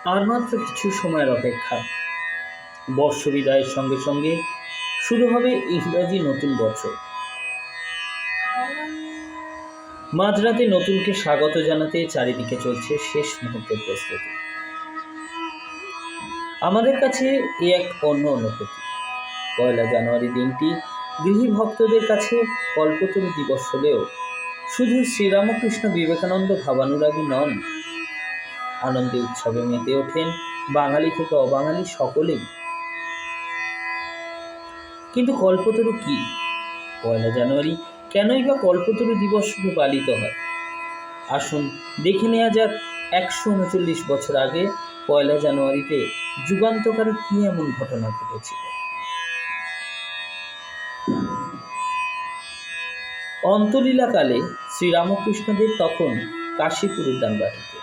আর মাত্র কিছু সময়ের অপেক্ষা। বর্ষ বিদায়ের সঙ্গে সঙ্গে শুরু হবে ইংরাজি নতুন বছর। মাঝরাতে নতুনকে স্বাগত জানাতে চারিদিকে চলছে শেষ মুহূর্তের প্রস্তুতি। আমাদের কাছে এ এক অন্য অনুভূতি। ১ জানুয়ারি দিনটি গৃহী ভক্তদের কাছে কল্পতরু দিবস হলেও শুধু শ্রীরামকৃষ্ণ বিবেকানন্দ ভাবানুরাগী নন, আনন্দে উৎসবে মেতে ওঠেন বাঙালি থেকে অবাঙালি সকলেই। কিন্তু কল্পতরু কি? ১ জানুয়ারি কেনই বা কল্পতরু দিবস রূপে পালিত হয়? আসুন দেখে নেওয়া যাক ১৩৯ বছর আগে ১ জানুয়ারিতে যুগান্তকারী কি এমন ঘটনা ঘটেছিল। অন্তলীলাকালে শ্রীরামকৃষ্ণদেব তখন কাশীপুর উদ্যানবাটিতে।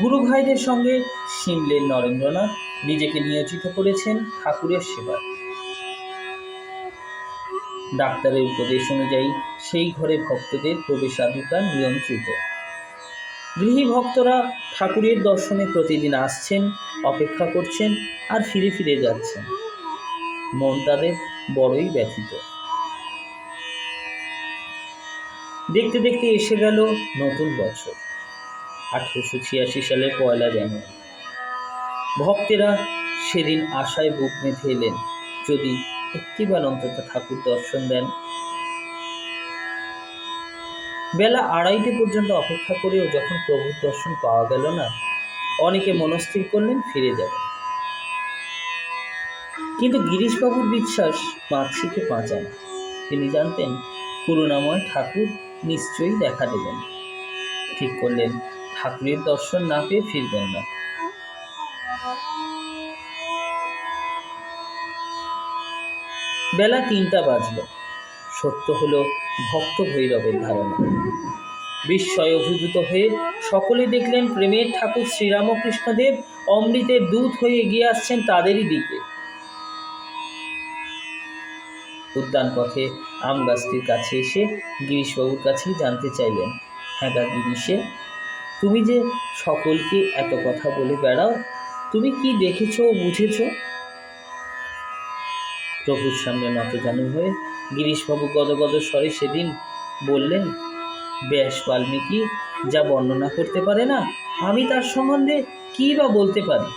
গুরু ভাইদের সঙ্গে সিমলের নরেন্দ্রনাথ নিজেকে নিয়োজিত করেছেন ঠাকুরের সেবায়। ডাক্তারের উপদেশ অনুযায়ী সেই ঘরে ভক্তদের প্রবেশাধিকার নিয়ন্ত্রিত। গৃহী ভক্তরা ঠাকুরের দর্শনে প্রতিদিন আসছেন, অপেক্ষা করছেন আর ফিরে ফিরে যাচ্ছেন। মন তাদের বড়ই ব্যথিত। দেখতে দেখতে এসে গেল নতুন বছর, ১৮৮৬ সালের ১ জানুয়ারি। ভক্তেরা সেদিন আশায় বুক মেঁধে এলেন, যদি একটিবার অন্তত ঠাকুর দর্শন দেন। বেলা ২:৩০ পর্যন্ত অপেক্ষা করেও যখন প্রভুর দর্শন পাওয়া গেল না, অনেকে মনস্থির করলেন ফিরে যাবেন। কিন্তু গিরিশবাবুর বিশ্বাস মাছিকে বাঁচায় না। তিনি জানতেন করুণাময় ঠাকুর নিশ্চয়ই দেখা দেবেন। ঠিক করলেন ঠাকুরের দর্শন না পেয়ে ফিরবেন না। বেলা ৩টা বাজল। সত্য হলো ভক্ত ভৈরবের ধারণা। বিস্ময়ে অভিভূত হয়ে সকলে দেখলেন প্রেমের ঠাকুর শ্রীরামকৃষ্ণদেব অমৃতের দূত হয়ে এগিয়ে আসছেন তাদেরই দিকে। উদ্যান পথে আম গাছটির কাছে এসে গিরিশবাবুর কাছেই জানতে চাইলেন, হ্যাঁ গা গিরিশে, তুমি যে সকলকে এত কথা বলে বেড়াও, তুমি কি দেখেছ ও বুঝেছ? প্রভুর সামনে নতজানু হয়ে গিরিশবাবু গদগদ স্বরে সেদিন বললেন, ব্যাস বাল্মীকি যা বর্ণনা করতে পারে না, আমি তার সম্বন্ধে কি বা বলতে পারি?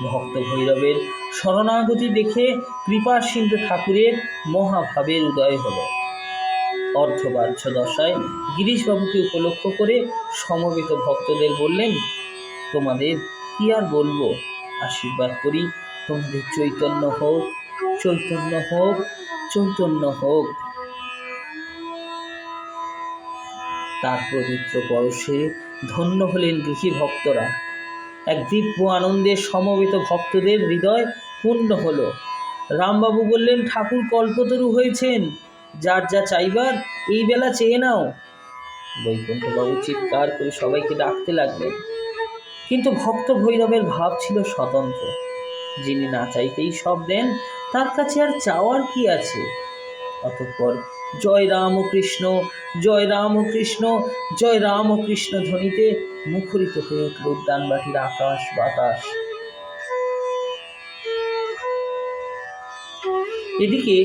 ভক্ত ভৈরবের শরণাগতি দেখে কৃপা সিন্ধু ঠাকুরের মহাভাবের উদয় হল। অর্ধবাহ্য দশায় গিরিশবাবুকে উপলক্ষ করে সমবেত ভক্তদের বললেন, তোমাদের কি আর বলবো, আশীর্বাদ করি তোমাদের চৈতন্য হোক, চৈতন্য হোক, চৈতন্য হোক। তার পবিত্র পরশে ধন্য হলেন গৃহী ভক্তরা। এক দিব্য আনন্দে সমবেত ভক্তদের হৃদয় পূর্ণ হল। রামবাবু বললেন, ঠাকুর কল্পতরু হয়েছেন, যার যা চাইবার এই বেলা চেয়ে নাও। বৈকুণ্ঠবাবু চিৎকার করে সবাইকে ডাকতে লাগলেন। কিন্তু ভক্ত ভৈরবের ভাব ছিল স্বতন্ত্র। যিনি না চাইতেই সব দেন, তার কাছে আর চাওয়ার কি আছে? অতঃপর জয় রামকৃষ্ণ, জয় রামকৃষ্ণ, জয় রামকৃষ্ণ ধ্বনিতে মুখরিত হয়ে উঠল উদ্যানবাটির আকাশ বাতাস। এদিকে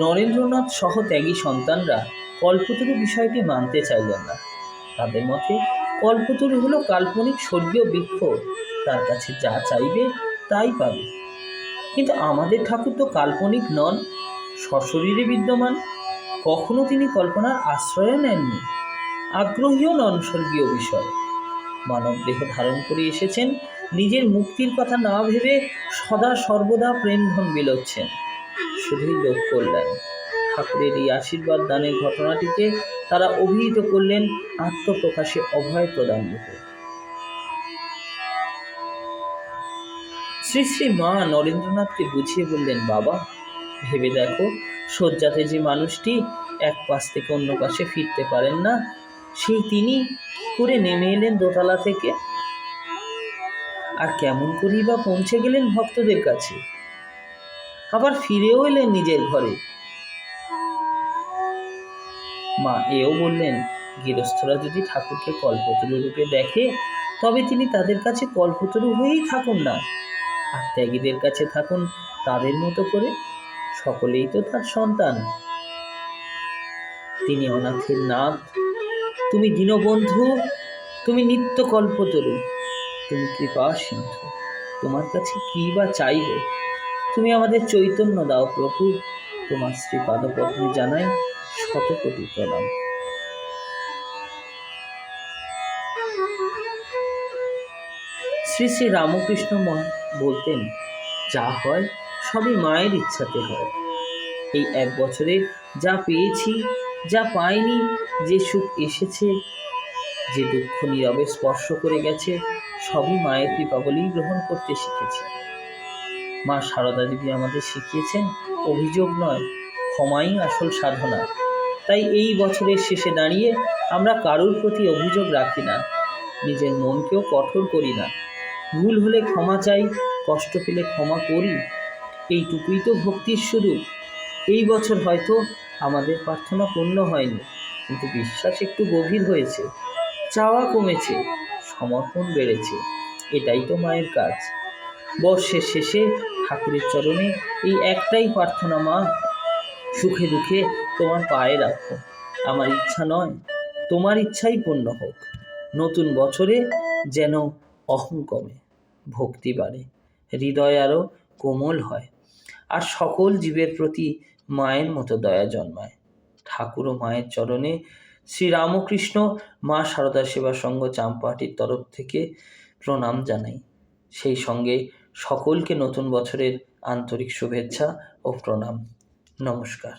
নরেন্দ্রনাথ সহ ত্যাগী সন্তানরা কল্পতরু বিষয়টি মানতে চাইলেন না। তাদের মতে কল্পতরু হলো কাল্পনিক স্বর্গীয় বৃক্ষ, তার কাছে যা চাইবে তাই পাবে। কিন্তু আমাদের ঠাকুর তো কাল্পনিক নন, সশরীরে বিদ্যমান। কখনো তিনি কল্পনার আশ্রয় নেননি, আগ্রহীও নন স্বর্গীয় বিষয়ে। মানব দেহ ধারণ করে এসেছেন, নিজের মুক্তির কথা না ভেবে সদা সর্বদা প্রেমধন বিলোচ্ছেন, শুধুই লোক কল্যাণ। ঠাকুরের এই আশীর্বাদ দানের ঘটনাটিকে তারা অভিহিত করলেন আত্মপ্রকাশে অভয় প্রদান রূপে। শ্রী শ্রী মা নরেন্দ্রনাথকে বুঝিয়ে বললেন, বাবা ভেবে দেখো, শয্যাতে যে মানুষটি এক পাশ থেকে অন্য পাশে ফিরতে পারেন না, সেই তিনি কি করে নেমে এলেন দোতলা থেকে? আর কেমন করেই বা পৌঁছে গেলেন ভক্তদের কাছে? আবার ফিরেও এলেন নিজের ঘরে। মা এও বললেন, গৃহস্থরা যদি ঠাকুরকে কল্পতরু রূপে দেখে, তবে তিনি তাদের কাছে কল্পতরু হয়েই থাকুন না, আর ত্যাগীদের কাছে থাকুন তাদের মতো করে। সকলেই তো তার সন্তান। তিনি অনাথের নাথ, তুমি দীনবন্ধু, তুমি নিত্য কল্পতরু, তুমি কৃপা সিন্ধু। তোমার কাছে কি বা চাইব? তুমি আমাদের চৈতন্য দাও প্রভু। তোমার শ্রীপাদপদ্মে জানাই শত কোটি প্রণাম। শ্রী শ্রী রামকৃষ্ণ বলতেন, যা হয় সবই মায়ের ইচ্ছাতে হয়। এই 1 বছরে যা পেয়েছি, যা পাইনি, যে সুখ এসেছে, যে দুঃখ নীরবে স্পর্শ করে গেছে, সবই মায়ের কৃপা বলেই গ্রহণ করতে শিখেছি। মা সারদা দেবী আমাদের শিখিয়েছেন, অভিযোগ নয়, ক্ষমাই আসল সাধনা। তাই এই বছরের শেষে দাঁড়িয়ে আমরা কারোর প্রতি অভিযোগ রাখি না, নিজের মনকেও কঠোর করি না। ভুল হলে ক্ষমা চাই, কষ্ট পেলে ক্ষমা করি। এইটুকুই তো ভক্তির শুরু। এই বছর হয়তো আমাদের প্রার্থনা পূর্ণ হয়নি, কিন্তু বিশ্বাস একটু গভীর হয়েছে, চাওয়া কমেছে, সমর্পণ বেড়েছে। এটাই তো মায়ের কাজ। বর্ষের শেষে ঠাকুরের চরণে এই একটাই প্রার্থনা, মা সুখে দুঃখে তোমার পায়ে রাখো। আমার ইচ্ছা নয়, তোমার ইচ্ছাই পূর্ণ হোক। নতুন বছরে যেন অহং কমে, ভক্তি বাড়ে, হৃদয় আরও কোমল হয়, আর সকল জীবের প্রতি মায়ের মতো দয়া জন্মায়। ঠাকুর ও মায়ের চরণে শ্রীরামকৃষ্ণ মা সারদা সেবা সংঘ চাম্পাহাটির তরফ থেকে প্রণাম জানাই। সেই সঙ্গে সকলকে নতুন বছরের আন্তরিক শুভেচ্ছা ও প্রণাম। নমস্কার।